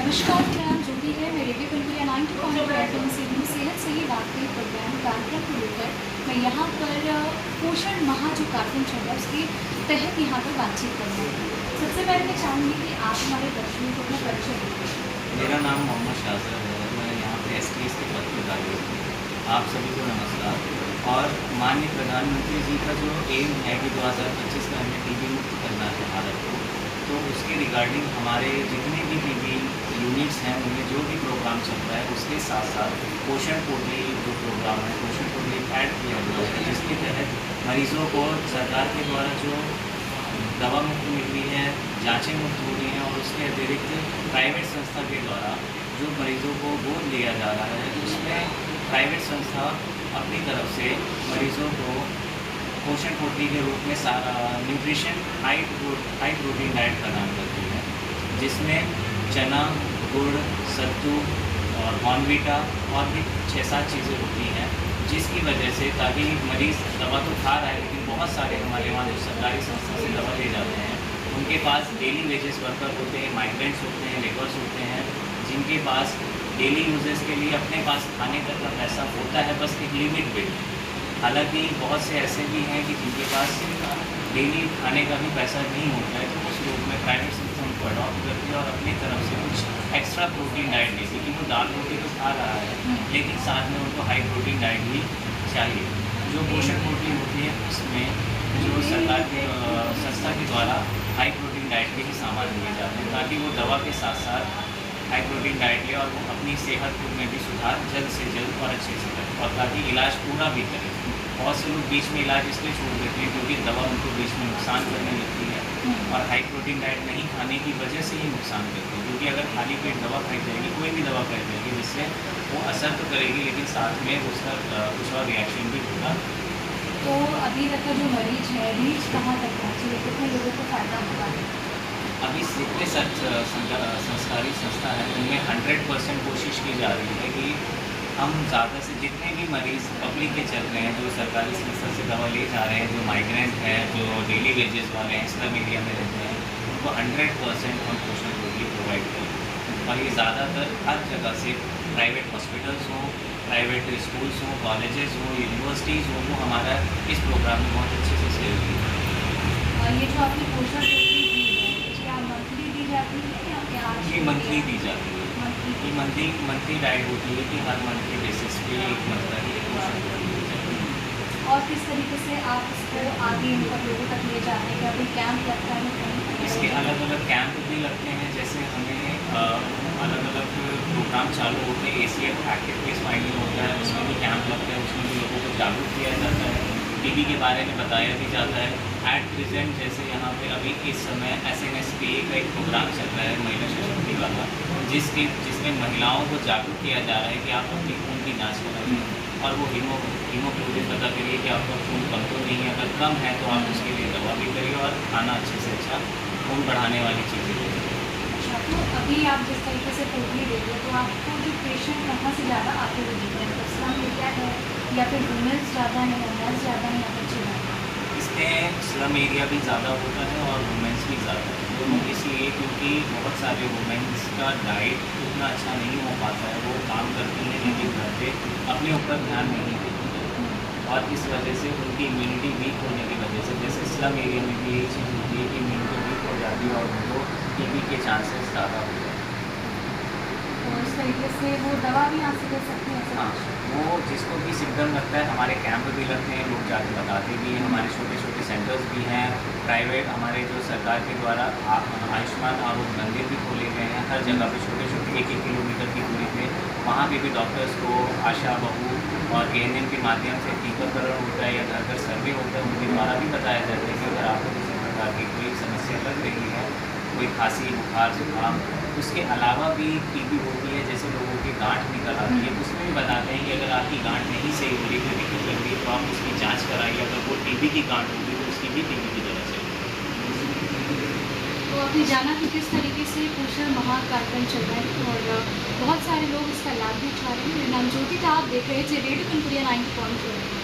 नमस्कार, मेरा नाम ज्योति है। मैं रेडियो कनपुरिया 90.4 एफएम से हूँ। सेहत से ही बात के कार्यक्रम को लेकर मैं यहाँ पर पोषण माह जो कार्यक्रम चल रहा है उसके तहत यहाँ पर बातचीत कर रही हूँ। सबसे पहले मैं चाहूँगी कि आप हमारे दर्शकों को अपना परिचय दीजिए। मेरा नाम मोहम्मद शाहज़र है। मैं यहाँ पे एसटीएस के पद पर कार्यरत हूँ। आप सभी को नमस्कार। और माननीय प्रधानमंत्री जी का जो एम है कि 2025 में हमें टीबी मुक्त करना है भारत को, तो उसके रिगार्डिंग हमारे जितने भी टीबी यूनिट्स हैं उनमें जो भी प्रोग्राम चल रहा है उसके साथ साथ पोषण पोटली जो प्रोग्राम है पोषण पोटली ऐड किया गया है, जिसके तहत मरीज़ों को सरकार के द्वारा जो दवा मुक्त मिल रही है, जाँचें मुक्त हो रही हैं और उसके अतिरिक्त प्राइवेट संस्था के द्वारा जो मरीज़ों को गोद लिया जा रहा है उसमें प्राइवेट संस्था अपनी तरफ से मरीज़ों को पोषण पोटली के रूप में सारा न्यूट्रिशन हाई प्रोटीन डाइट प्रदान करती है, जिसमें चना, गुड़, सत्तू और बॉर्नवीटा और भी 6-7 चीज़ें होती हैं, जिसकी वजह से ताकि मरीज़ दवा तो खा रहा है लेकिन बहुत सारे हमारे वहाँ जो सरकारी संस्था से दवा ले जाते हैं उनके पास डेली वेजेस वर्कर होते हैं, माइग्रेंट्स होते हैं, लेबर्स होते हैं, जिनके पास डेली यूजेस के लिए अपने पास खाने तक का पैसा होता है बस एक लिमिट बिल। हालांकि बहुत से ऐसे भी हैं कि जिनके पास डेली खाने का भी पैसा नहीं होता है, तो उस रूप में प्राइवेट संस्था उनको अडॉप्ट करती है और अपनी तरफ से कुछ एक्स्ट्रा प्रोटीन डाइट देती है कि वो दाल रोटी तो खा रहा है लेकिन साथ में उनको हाई प्रोटीन डाइट भी चाहिए। जो पोषण पोटली होती है उसमें जो सरकार की संस्था के द्वारा हाई प्रोटीन डाइट के ही सामान दिए जाते हैं ताकि वो दवा के साथ साथ हाई प्रोटीन डाइट ले और वो अपनी सेहत में भी सुधार जल्द से जल्द और अच्छे से करें और ताकि इलाज पूरा भी करें। बहुत से लोग बीच में इलाज इसलिए छोड़ देते हैं क्योंकि दवा उनको बीच में नुकसान करने लगती है और हाई प्रोटीन डाइट नहीं खाने की वजह से ही नुकसान करती है, क्योंकि अगर खाली पेट दवा खाई जाएगी, कोई भी दवा खाई जाएगी, जिससे वो असर तो करेगी लेकिन साथ में उसका कुछ और रिएक्शन भी होगा। तो अभी तक का जो मरीज है रीच कहाँ तक पहुँची है, कितने लोगों को फ़ायदा हुआ है? अभी जितने संस्कारी संस्था है उनमें 100% कोशिश की जा रही है कि हम ज़्यादा से जितने भी मरीज़ पब्लिक के चल रहे हैं, जो सरकारी संस्था से दवा ले जा रहे हैं, जो माइग्रेंट हैं, जो डेली वेजेस वाले हैं, स्लम एरिया में रहते हैं, उनको 100% हम पोषण पोटली प्रोवाइड करें। और ये ज़्यादातर हर जगह से प्राइवेट हॉस्पिटल्स हों, प्राइवेट स्कूल्स हों, कॉलेजेस हों, यूनिवर्सिटीज़ हों, वो हमारा इस प्रोग्राम में बहुत अच्छे से सहयोग देते हैं। और ये जो आपने पोषण पोटली दी है क्या मंथली दी जाती है या क्या? ये मंथली दी जाती है। ये मंथली डाइट होती है कि हर मंथली बेसिस पे एक मंथ का ही पोषण पोटली दी जाती है। और किस तरीके से आप इसको आगे मतलब लोगों तक ले जाते हैं? क्या कोई कैंप लगता है कहीं? इसके अलग अलग कैंप भी लगते हैं, जैसे हमें अलग अलग प्रोग्राम चालू होते हैं। ACF एक्टिव केस फाइंडिंग होता है, उसमें भी कैंप लगता है, उसमें भी लोगों को जागरूक किया जाता है, टीबी के बारे में बताया भी जाता है। एट प्रेजेंट जैसे यहाँ पे अभी इस समय SNSPA का एक प्रोग्राम चल रहा है महिला सशक्ति वाला, जिसमें महिलाओं को जागरूक किया जा रहा है कि आप अपनी खून की जाँच कराइए और वो हीमोग्लोबिन पता करिए कि आपका खून कम तो नहीं है, अगर कम है तो आप उसके लिए दवा भी करिए और खाना अच्छे से अच्छा खून बढ़ाने वाली चीज़ें करिए। अच्छा, तो अभी आप जिस तरीके से पोटली देते हैं तो आपको जो पेशेंट कहाँ से ज़्यादा आते हुए दिख रहे हैं? मतलब स्लम एरिया है या फिर वुमेन्स ज़्यादा है या नर्स ज़्यादा है या बच्चे ज़्यादा? इसमें स्लम एरिया भी ज़्यादा होता है और वुमेन्स भी ज़्यादा है, दोनों इसलिए क्योंकि बहुत सारे वुमेन्स का डाइट उतना अच्छा नहीं हो पाता है, वो काम करती हैं लेकिन घर पे अपने ऊपर ध्यान नहीं देती हैं और इस वजह से उनकी इम्यूनिटी वीक होने की वजह से जैसे स्लम एरिया में भी एक चीज़ होती है कि इम्यूनिटी वीक हो जाती है और उनको टीबी के चांसेस ज़्यादा होते हैं। तो इस तरीके से वो दवा भी यहाँ से ले सकते हैं? हाँ, वो जिसको भी सिम्टम लगता है हमारे कैंप भी लगते हैं, लोग जाके बताते भी हैं, हमारे छोटे छोटे सेंटर्स भी हैं, प्राइवेट हमारे जो सरकार के द्वारा आयुष्मान आरोग्य मंदिर भी खोले गए हैं, हर जगह पे छोटे छोटे 1-1 किलोमीटर की दूरी पे, वहाँ पे भी डॉक्टर्स को आशा बहू और ANM के माध्यम से टीकाकरण होता है या घर घर सर्वे होता है, उनके द्वारा भी बताया जाता है कि अगर आपको किसी प्रकार की कोई समस्या लग रही है, कोई खांसी, बुखार, जुकाम, उसके अलावा भी टीबी होती है, जैसे लोगों की गांठ निकल आती है, उसमें भी बताते हैं कि अगर आपकी गांठ नहीं सही हो रही, कोई दिक्कत लग रही है तो आप उसकी जांच कराइए, अगर वो टीबी की गांठ होगी तो उसकी भी टीबी की दवा चलेगी। तो आपने जाना कि किस तरीके से पोषण माह कार्यक्रम चल रहा है और बहुत सारे लोग इसका लाभ भी उठा रहे हैं। मेरा नाम ज्योति था, आप देख रहे थे रेडियो कनपुरिया 90.4।